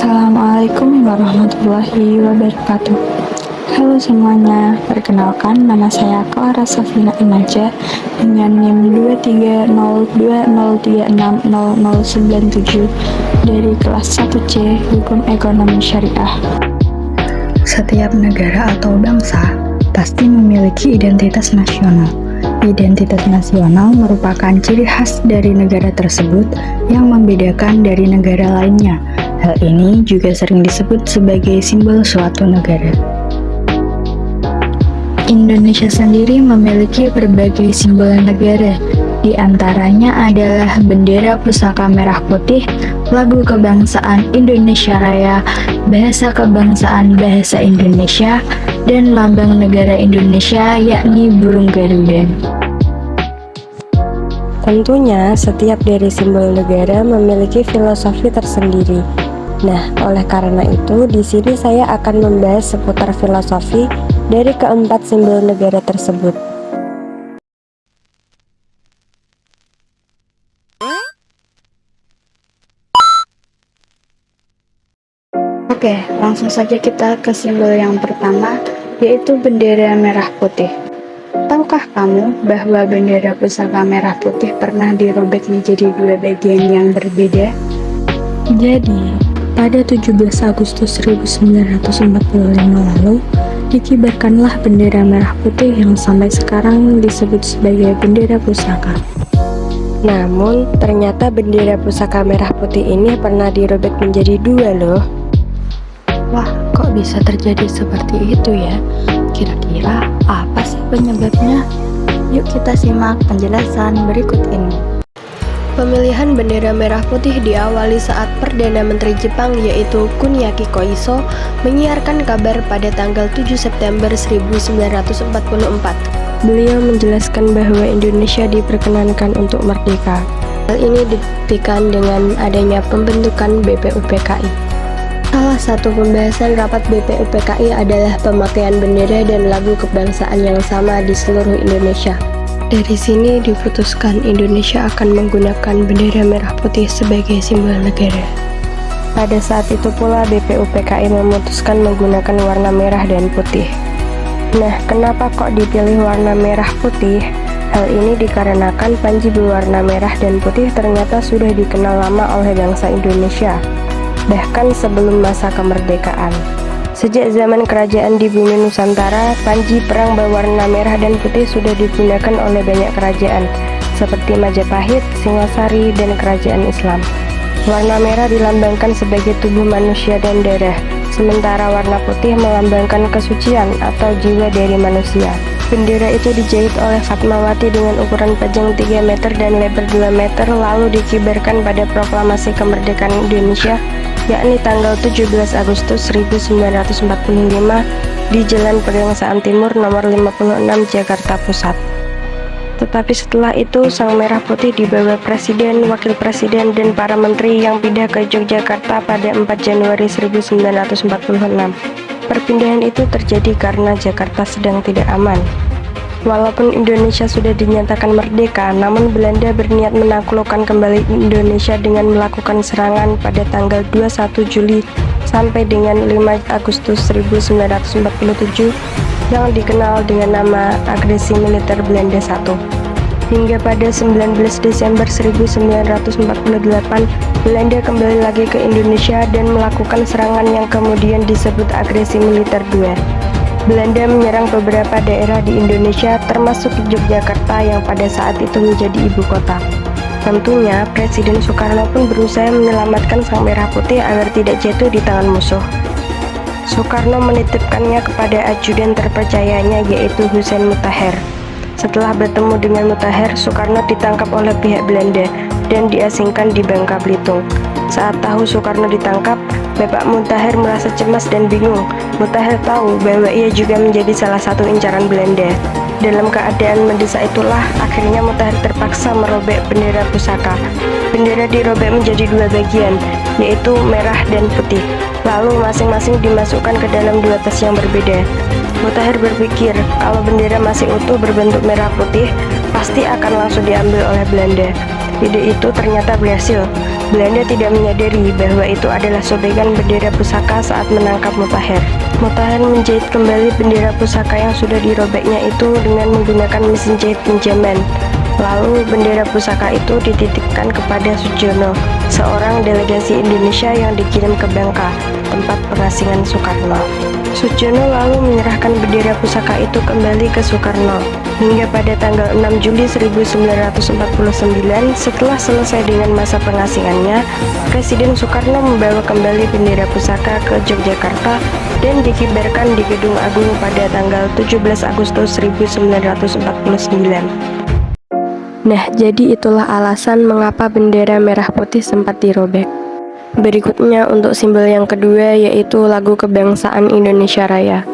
Assalamualaikum warahmatullahi wabarakatuh. Halo semuanya, perkenalkan nama saya Clara Safina Imaja dengan NIM 23020360097 dari kelas 1C Hukum Ekonomi Syariah. Setiap negara atau bangsa pasti memiliki identitas nasional. Identitas nasional merupakan ciri khas dari negara tersebut yang membedakan dari negara lainnya. Hal ini juga sering disebut sebagai simbol suatu negara. Indonesia sendiri memiliki berbagai simbol negara. Di antaranya adalah bendera pusaka merah putih, lagu kebangsaan Indonesia Raya, bahasa kebangsaan bahasa Indonesia, dan lambang negara Indonesia yakni burung Garuda. Tentunya, setiap dari simbol negara memiliki filosofi tersendiri. Nah, oleh karena itu, di sini saya akan membahas seputar filosofi dari keempat simbol negara tersebut. Oke, langsung saja kita ke simbol yang pertama, yaitu bendera merah putih. Tahukah kamu bahwa bendera pusaka merah putih pernah dirobek menjadi dua bagian yang berbeda? Jadi, pada 17 Agustus 1945 lalu, dikibarkanlah bendera merah putih yang sampai sekarang disebut sebagai bendera pusaka. Namun, ternyata bendera pusaka merah putih ini pernah dirobek menjadi dua loh. Wah, kok bisa terjadi seperti itu ya? Kira-kira apa sih penyebabnya? Yuk kita simak penjelasan berikut ini. Pemilihan bendera merah putih diawali saat Perdana Menteri Jepang yaitu Kuniaki Koiso menyiarkan kabar pada tanggal 7 September 1944. Beliau menjelaskan bahwa Indonesia diperkenankan untuk merdeka. Hal ini dibuktikan dengan adanya pembentukan BPUPKI. Salah satu pembahasan rapat BPUPKI adalah pemakaian bendera dan lagu kebangsaan yang sama di seluruh Indonesia. Dari sini diputuskan Indonesia akan menggunakan bendera merah putih sebagai simbol negara. Pada saat itu pula BPUPKI memutuskan menggunakan warna merah dan putih. Nah, kenapa kok dipilih warna merah putih? Hal ini dikarenakan panji berwarna merah dan putih ternyata sudah dikenal lama oleh bangsa Indonesia, bahkan sebelum masa kemerdekaan. Sejak zaman kerajaan di bumi Nusantara, panji perang berwarna merah dan putih sudah digunakan oleh banyak kerajaan, seperti Majapahit, Singosari, dan kerajaan Islam. Warna merah dilambangkan sebagai tubuh manusia dan darah, sementara warna putih melambangkan kesucian atau jiwa dari manusia. Bendera itu dijahit oleh Fatmawati dengan ukuran panjang 3 meter dan lebar 2 meter lalu dikibarkan pada proklamasi kemerdekaan Indonesia, yakni tanggal 17 Agustus 1945 di Jalan Pegangsaan Timur nomor 56 Jakarta Pusat. Tetapi setelah itu sang merah putih dibawa Presiden, Wakil Presiden, dan para menteri yang pindah ke Yogyakarta pada 4 Januari 1946. Perpindahan itu terjadi karena Jakarta sedang tidak aman. Walaupun Indonesia sudah dinyatakan merdeka, namun Belanda berniat menaklukkan kembali Indonesia dengan melakukan serangan pada tanggal 21 Juli sampai dengan 5 Agustus 1947 yang dikenal dengan nama Agresi Militer Belanda I. Hingga pada 19 Desember 1948, Belanda kembali lagi ke Indonesia dan melakukan serangan yang kemudian disebut Agresi Militer II. Belanda menyerang beberapa daerah di Indonesia termasuk Yogyakarta yang pada saat itu menjadi ibu kota. Tentunya Presiden Soekarno pun berusaha menyelamatkan sang merah putih agar tidak jatuh di tangan musuh. Soekarno menitipkannya kepada ajudan terpercayanya yaitu Husein Mutahar. Setelah bertemu dengan Mutahar, Soekarno ditangkap oleh pihak Belanda dan diasingkan di Bangka Belitung. Saat tahu Soekarno ditangkap, Bapak Mutahar merasa cemas dan bingung. Mutahar tahu bahwa ia juga menjadi salah satu incaran Belanda. Dalam keadaan mendesak itulah, akhirnya Mutahar terpaksa merobek bendera pusaka. Bendera dirobek menjadi dua bagian, yaitu merah dan putih. Lalu masing-masing dimasukkan ke dalam dua tas yang berbeda. Mutahar berpikir kalau bendera masih utuh berbentuk merah putih, pasti akan langsung diambil oleh Belanda. Ide itu ternyata berhasil. Belanda tidak menyadari bahwa itu adalah sobekan bendera pusaka saat menangkap Mutahar. Mutahar menjahit kembali bendera pusaka yang sudah dirobeknya itu dengan menggunakan mesin jahit pinjaman. Lalu bendera pusaka itu dititipkan kepada Sudjono, seorang delegasi Indonesia yang dikirim ke Bangka, tempat pengasingan Soekarno. Sudjono lalu menyerahkan bendera pusaka itu kembali ke Soekarno. Hingga pada tanggal 6 Juli 1949, setelah selesai dengan masa pengasingannya, Presiden Soekarno membawa kembali bendera pusaka ke Yogyakarta dan dikibarkan di Gedung Agung pada tanggal 17 Agustus 1949. Nah, jadi itulah alasan mengapa bendera merah putih sempat dirobek. Berikutnya untuk simbol yang kedua, yaitu lagu kebangsaan Indonesia Raya.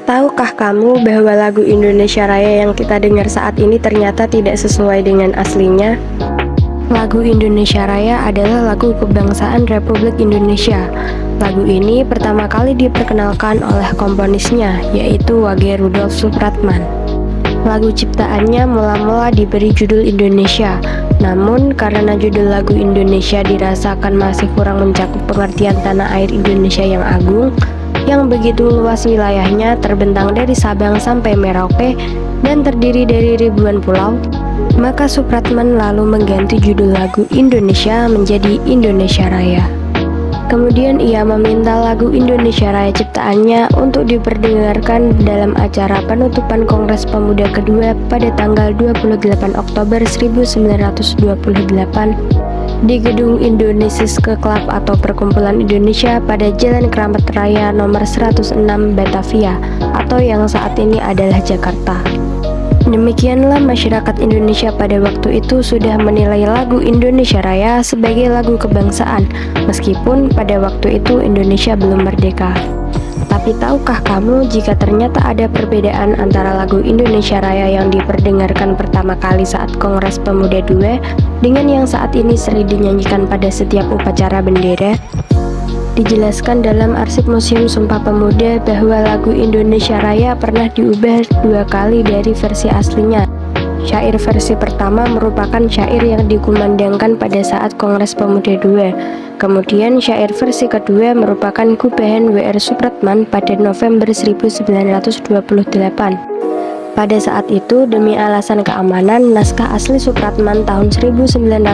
Tahukah kamu bahwa lagu Indonesia Raya yang kita dengar saat ini ternyata tidak sesuai dengan aslinya? Lagu Indonesia Raya adalah lagu kebangsaan Republik Indonesia. Lagu ini pertama kali diperkenalkan oleh komponisnya, yaitu Wage Rudolf Supratman. Lagu ciptaannya mula-mula diberi judul Indonesia, namun karena judul lagu Indonesia dirasakan masih kurang mencakup pengertian tanah air Indonesia yang agung, yang begitu luas wilayahnya, terbentang dari Sabang sampai Merauke dan terdiri dari ribuan pulau, maka Supratman lalu mengganti judul lagu Indonesia menjadi Indonesia Raya. Kemudian ia meminta lagu Indonesia Raya ciptaannya untuk diperdengarkan dalam acara penutupan Kongres Pemuda kedua pada tanggal 28 Oktober 1928 di Gedung Indonesiske Club atau Perkumpulan Indonesia pada Jalan Keramat Raya nomor 106 Batavia atau yang saat ini adalah Jakarta. Demikianlah masyarakat Indonesia pada waktu itu sudah menilai lagu Indonesia Raya sebagai lagu kebangsaan, meskipun pada waktu itu Indonesia belum merdeka. Tapi tahukah kamu jika ternyata ada perbedaan antara lagu Indonesia Raya yang diperdengarkan pertama kali saat Kongres Pemuda II dengan yang saat ini sering dinyanyikan pada setiap upacara bendera? Dijelaskan dalam arsip Museum Sumpah Pemuda bahwa lagu Indonesia Raya pernah diubah 2 kali dari versi aslinya. Syair versi pertama merupakan syair yang dikumandangkan pada saat Kongres Pemuda II. Kemudian syair versi kedua merupakan gubahan W.R. Supratman pada November 1928. Pada saat itu, demi alasan keamanan, naskah asli Supratman tahun 1928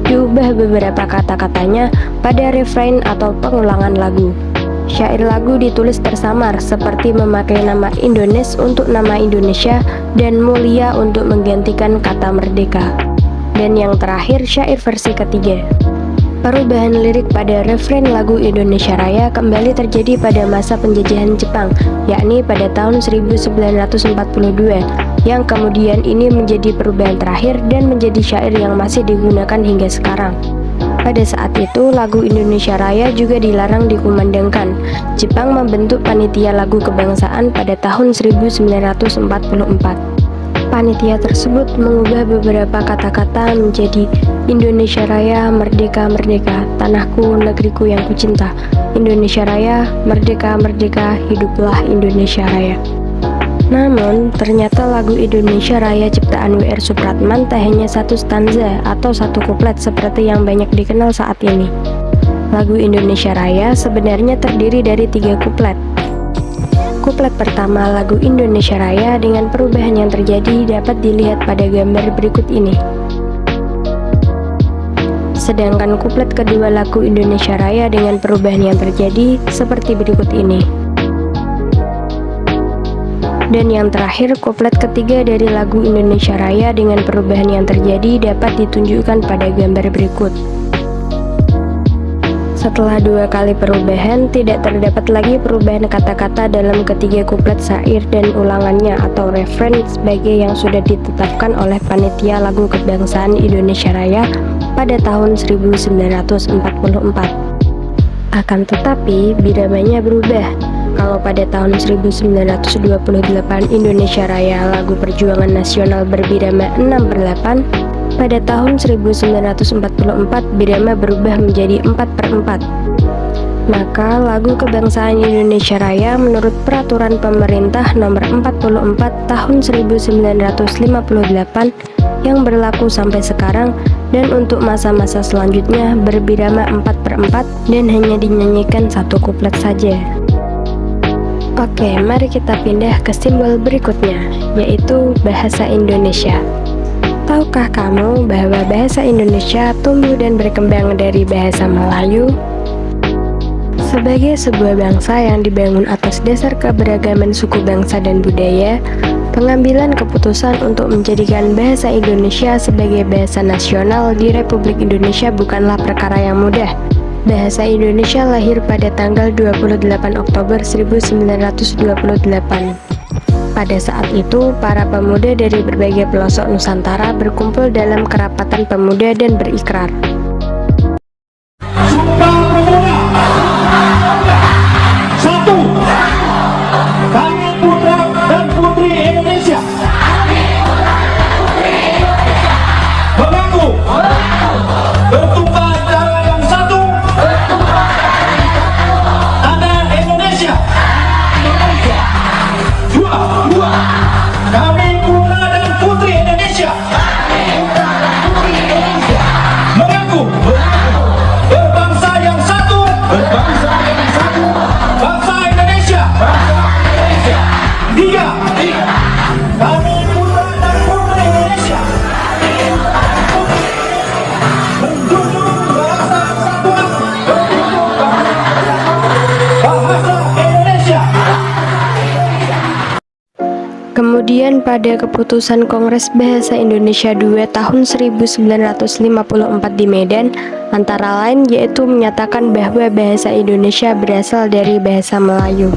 diubah beberapa kata-katanya pada refrain atau pengulangan lagu. Syair lagu ditulis tersamar, seperti memakai nama Indones untuk nama Indonesia dan mulia untuk menggantikan kata merdeka. Dan yang terakhir, syair versi ketiga. Perubahan lirik pada refrain lagu Indonesia Raya kembali terjadi pada masa penjajahan Jepang, yakni pada tahun 1942, yang kemudian ini menjadi perubahan terakhir dan menjadi syair yang masih digunakan hingga sekarang. Pada saat itu, lagu Indonesia Raya juga dilarang dikumandangkan. Jepang membentuk panitia lagu kebangsaan pada tahun 1944. Panitia tersebut mengubah beberapa kata-kata menjadi Indonesia Raya, Merdeka, Merdeka, Tanahku, Negeriku yang Kucinta. Indonesia Raya, Merdeka, Merdeka, Hiduplah Indonesia Raya. Namun, ternyata lagu Indonesia Raya ciptaan W.R. Supratman tak hanya satu stanza atau satu kuplet seperti yang banyak dikenal saat ini. Lagu Indonesia Raya sebenarnya terdiri dari 3 kuplet. Kuplet pertama lagu Indonesia Raya dengan perubahan yang terjadi dapat dilihat pada gambar berikut ini. Sedangkan kuplet kedua lagu Indonesia Raya dengan perubahan yang terjadi seperti berikut ini. Dan yang terakhir, kuplet ketiga dari lagu Indonesia Raya dengan perubahan yang terjadi dapat ditunjukkan pada gambar berikut. Setelah 2 kali perubahan, tidak terdapat lagi perubahan kata-kata dalam ketiga kuplet syair dan ulangannya atau refrain sebagai yang sudah ditetapkan oleh panitia lagu kebangsaan Indonesia Raya pada tahun 1944. Akan tetapi, biramanya berubah. Kalau pada tahun 1928 Indonesia Raya lagu perjuangan nasional berbirama 6/8, pada tahun 1944 birama berubah menjadi 4/4. Maka lagu kebangsaan Indonesia Raya menurut peraturan pemerintah nomor 44 tahun 1958 yang berlaku sampai sekarang dan untuk masa-masa selanjutnya berbirama 4/4 dan hanya dinyanyikan satu kuplet saja. Oke, mari kita pindah ke simbol berikutnya, yaitu bahasa Indonesia. Tahukah kamu bahwa bahasa Indonesia tumbuh dan berkembang dari bahasa Melayu? Sebagai sebuah bangsa yang dibangun atas dasar keberagaman suku bangsa dan budaya, pengambilan keputusan untuk menjadikan bahasa Indonesia sebagai bahasa nasional di Republik Indonesia bukanlah perkara yang mudah. Bahasa Indonesia lahir pada tanggal 28 Oktober 1928. Pada saat itu, para pemuda dari berbagai pelosok Nusantara berkumpul dalam kerapatan pemuda dan berikrar. Sumpah Pemuda. Satu, kami putra dan putri Indonesia. Mengaku bertumpah darah yang satu, tanah Indonesia. Dua, kami putra dan putri Indonesia. Mengaku berbangsa yang satu, bangsa Indonesia. Tiga, kami putra dan putri Indonesia. Menjunjung bahasa kesatuan, bahasa Indonesia. Kemudian pada keputusan Kongres Bahasa Indonesia II tahun 1954 di Medan, antara lain yaitu menyatakan bahwa bahasa Indonesia berasal dari bahasa Melayu.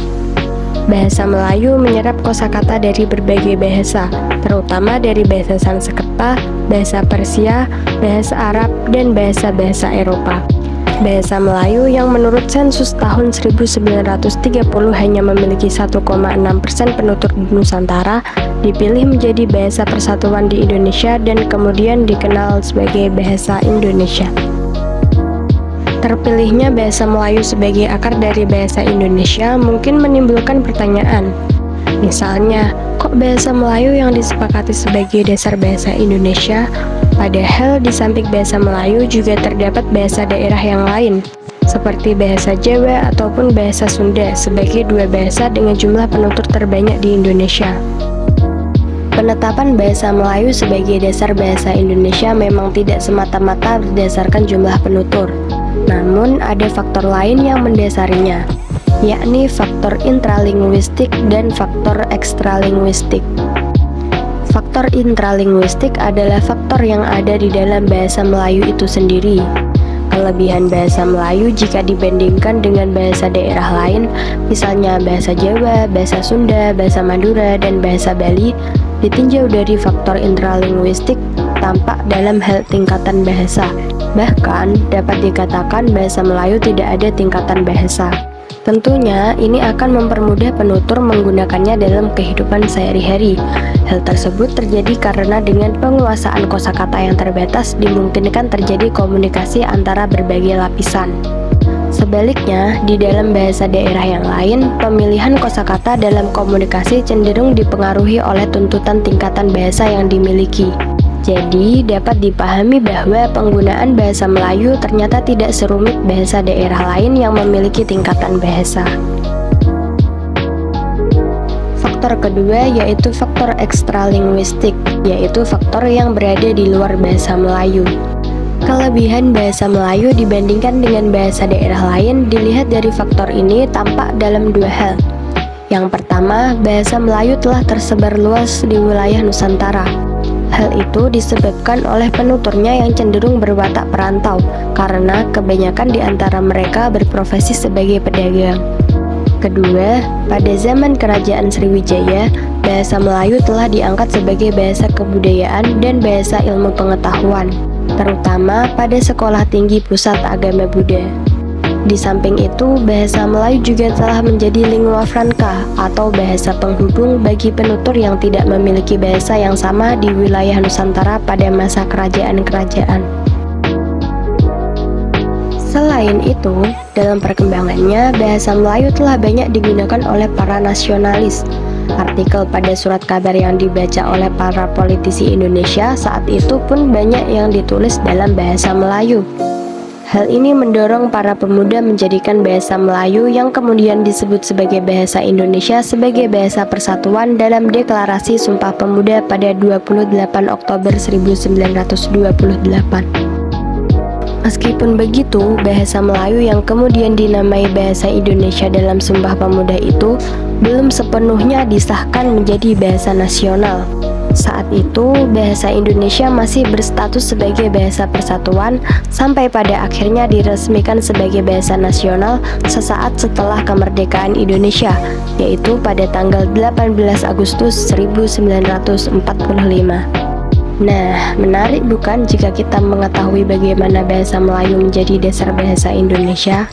Bahasa Melayu menyerap kosakata dari berbagai bahasa, terutama dari bahasa Sanskerta, bahasa Persia, bahasa Arab, dan bahasa-bahasa Eropa. Bahasa Melayu yang menurut sensus tahun 1930 hanya memiliki 1,6% penutur di Nusantara dipilih menjadi bahasa persatuan di Indonesia dan kemudian dikenal sebagai bahasa Indonesia. Terpilihnya bahasa Melayu sebagai akar dari bahasa Indonesia mungkin menimbulkan pertanyaan. Misalnya, kok bahasa Melayu yang disepakati sebagai dasar bahasa Indonesia? Padahal di samping bahasa Melayu juga terdapat bahasa daerah yang lain, seperti bahasa Jawa ataupun bahasa Sunda sebagai dua bahasa dengan jumlah penutur terbanyak di Indonesia. Penetapan bahasa Melayu sebagai dasar bahasa Indonesia memang tidak semata-mata berdasarkan jumlah penutur, namun ada faktor lain yang mendasarinya, yakni faktor intralinguistik dan faktor ekstralinguistik. Faktor intralinguistik adalah faktor yang ada di dalam bahasa Melayu itu sendiri. Kelebihan bahasa Melayu jika dibandingkan dengan bahasa daerah lain, misalnya bahasa Jawa, bahasa Sunda, bahasa Madura, dan bahasa Bali, ditinjau dari faktor intralinguistik tampak dalam hal tingkatan bahasa. Bahkan, dapat dikatakan bahasa Melayu tidak ada tingkatan bahasa. Tentunya, ini akan mempermudah penutur menggunakannya dalam kehidupan sehari-hari. Hal tersebut terjadi karena dengan penguasaan kosakata yang terbatas dimungkinkan terjadi komunikasi antara berbagai lapisan. Sebaliknya, di dalam bahasa daerah yang lain, pemilihan kosakata dalam komunikasi cenderung dipengaruhi oleh tuntutan tingkatan bahasa yang dimiliki. Jadi, dapat dipahami bahwa penggunaan bahasa Melayu ternyata tidak serumit bahasa daerah lain yang memiliki tingkatan bahasa. Faktor kedua yaitu faktor ekstralinguistik, yaitu faktor yang berada di luar bahasa Melayu. Kelebihan bahasa Melayu dibandingkan dengan bahasa daerah lain dilihat dari faktor ini tampak dalam dua hal. Yang pertama, bahasa Melayu telah tersebar luas di wilayah Nusantara. Hal itu disebabkan oleh penuturnya yang cenderung berwatak perantau, karena kebanyakan di antara mereka berprofesi sebagai pedagang. Kedua, pada zaman Kerajaan Sriwijaya, bahasa Melayu telah diangkat sebagai bahasa kebudayaan dan bahasa ilmu pengetahuan, terutama pada sekolah tinggi pusat agama Buddha. Di samping itu, bahasa Melayu juga telah menjadi lingua franca atau bahasa penghubung bagi penutur yang tidak memiliki bahasa yang sama di wilayah Nusantara pada masa kerajaan-kerajaan. Selain itu, dalam perkembangannya, bahasa Melayu telah banyak digunakan oleh para nasionalis. Artikel pada surat kabar yang dibaca oleh para politisi Indonesia saat itu pun banyak yang ditulis dalam bahasa Melayu. Hal ini mendorong para pemuda menjadikan bahasa Melayu yang kemudian disebut sebagai bahasa Indonesia sebagai bahasa persatuan dalam Deklarasi Sumpah Pemuda pada 28 Oktober 1928. Meskipun begitu, bahasa Melayu yang kemudian dinamai bahasa Indonesia dalam Sumpah Pemuda itu belum sepenuhnya disahkan menjadi bahasa nasional. Saat itu, bahasa Indonesia masih berstatus sebagai bahasa persatuan sampai pada akhirnya diresmikan sebagai bahasa nasional sesaat setelah kemerdekaan Indonesia, yaitu pada tanggal 18 Agustus 1945. Nah, menarik bukan jika kita mengetahui bagaimana bahasa Melayu menjadi dasar bahasa Indonesia?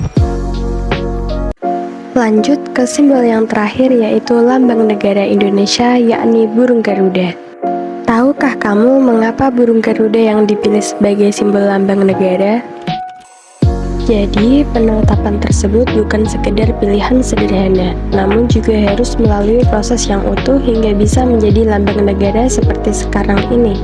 Lanjut ke simbol yang terakhir, yaitu lambang negara Indonesia, yakni burung Garuda. Tahukah kamu mengapa burung Garuda yang dipilih sebagai simbol lambang negara? Jadi, penetapan tersebut bukan sekedar pilihan sederhana, namun juga harus melalui proses yang utuh hingga bisa menjadi lambang negara seperti sekarang ini.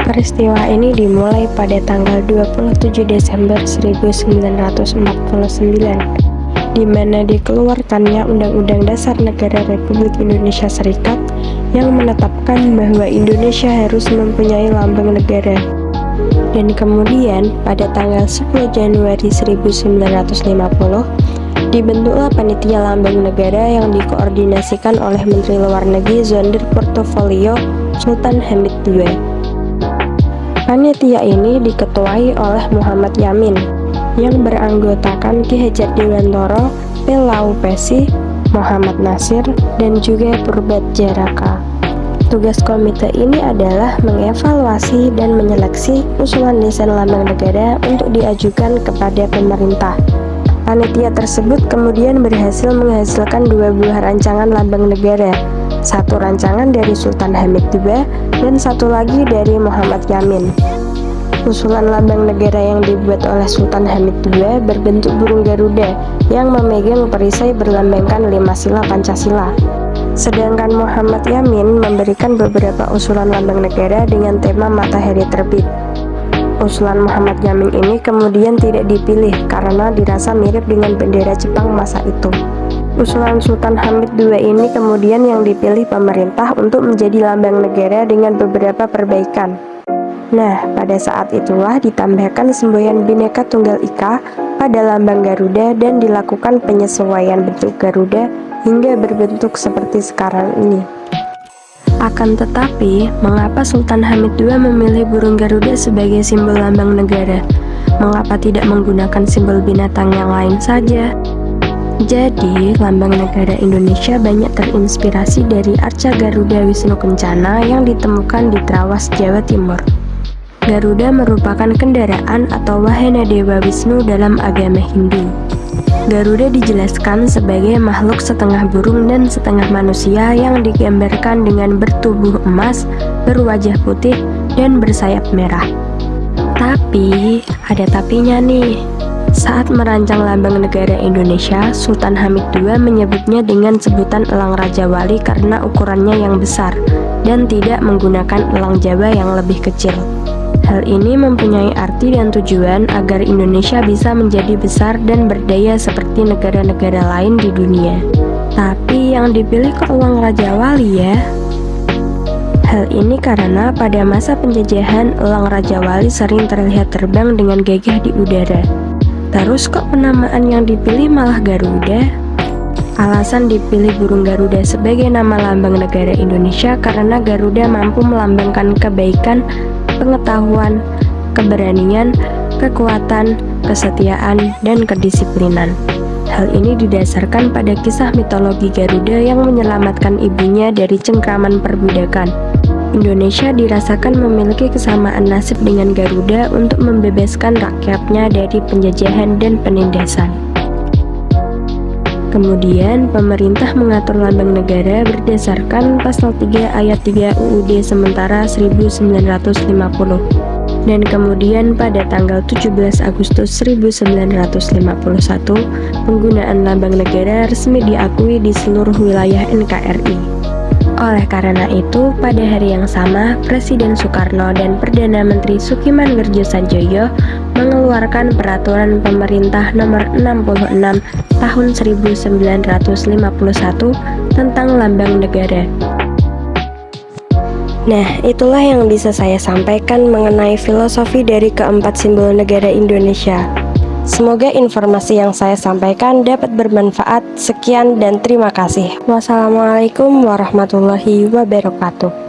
Peristiwa ini dimulai pada tanggal 27 Desember 1949, di mana dikeluarkannya Undang-Undang Dasar Negara Republik Indonesia Serikat yang menetapkan bahwa Indonesia harus mempunyai lambang negara. Dan kemudian pada tanggal 10 Januari 1950 dibentuklah Panitia Lambang Negara yang dikoordinasikan oleh Menteri Luar Negeri Zonder Portofolio Sultan Hamid II. Panitia ini diketuai oleh Muhammad Yamin yang beranggotakan Ki Hajar Dewantara, P. Laupesi, Muhammad Nasir, dan juga Purbadja Raka. Tugas komite ini adalah mengevaluasi dan menyeleksi usulan desain lambang negara untuk diajukan kepada pemerintah. Panitia tersebut kemudian berhasil menghasilkan 2 buah rancangan lambang negara, satu rancangan dari Sultan Hamid II dan satu lagi dari Muhammad Yamin. Usulan lambang negara yang dibuat oleh Sultan Hamid II berbentuk burung Garuda yang memegang perisai berlambangkan 5 sila Pancasila. Sedangkan Muhammad Yamin memberikan beberapa usulan lambang negara dengan tema matahari terbit. Usulan Muhammad Yamin ini kemudian tidak dipilih karena dirasa mirip dengan bendera Jepang masa itu. Usulan Sultan Hamid II ini kemudian yang dipilih pemerintah untuk menjadi lambang negara dengan beberapa perbaikan. Nah, pada saat itulah ditambahkan semboyan Bhinneka Tunggal Ika pada lambang Garuda dan dilakukan penyesuaian bentuk Garuda hingga berbentuk seperti sekarang ini. Akan tetapi, mengapa Sultan Hamid II memilih burung Garuda sebagai simbol lambang negara? Mengapa tidak menggunakan simbol binatang yang lain saja? Jadi, lambang negara Indonesia banyak terinspirasi dari arca Garuda Wisnu Kencana yang ditemukan di Trawas, Jawa Timur. Garuda merupakan kendaraan atau wahana Dewa Wisnu dalam agama Hindu. Garuda dijelaskan sebagai makhluk setengah burung dan setengah manusia yang digambarkan dengan bertubuh emas, berwajah putih, dan bersayap merah. Tapi, ada tapinya nih. Saat merancang lambang negara Indonesia, Sultan Hamid II menyebutnya dengan sebutan elang Raja Wali karena ukurannya yang besar dan tidak menggunakan elang Jawa yang lebih kecil. Hal ini mempunyai arti dan tujuan agar Indonesia bisa menjadi besar dan berdaya seperti negara-negara lain di dunia. Tapi yang dipilih kok elang Raja Wali ya? Hal ini karena pada masa penjajahan elang Raja Wali sering terlihat terbang dengan gagah di udara. Terus kok penamaan yang dipilih malah Garuda? Alasan dipilih burung Garuda sebagai nama lambang negara Indonesia karena Garuda mampu melambangkan kebaikan, pengetahuan, keberanian, kekuatan, kesetiaan, dan kedisiplinan. Hal ini didasarkan pada kisah mitologi Garuda yang menyelamatkan ibunya dari cengkraman perbudakan. Indonesia dirasakan memiliki kesamaan nasib dengan Garuda untuk membebaskan rakyatnya dari penjajahan dan penindasan. Kemudian, pemerintah mengatur lambang negara berdasarkan Pasal 3 Ayat 3 UUD Sementara 1950. Dan kemudian pada tanggal 17 Agustus 1951, penggunaan lambang negara resmi diakui di seluruh wilayah NKRI. Oleh karena itu, pada hari yang sama, Presiden Soekarno dan Perdana Menteri Sukiman Wirjosanjoyo mengeluarkan Peraturan Pemerintah Nomor 66 Tahun 1951 tentang Lambang Negara. Nah, itulah yang bisa saya sampaikan mengenai filosofi dari keempat simbol negara Indonesia. Semoga informasi yang saya sampaikan dapat bermanfaat. Sekian dan terima kasih. Wassalamualaikum warahmatullahi wabarakatuh.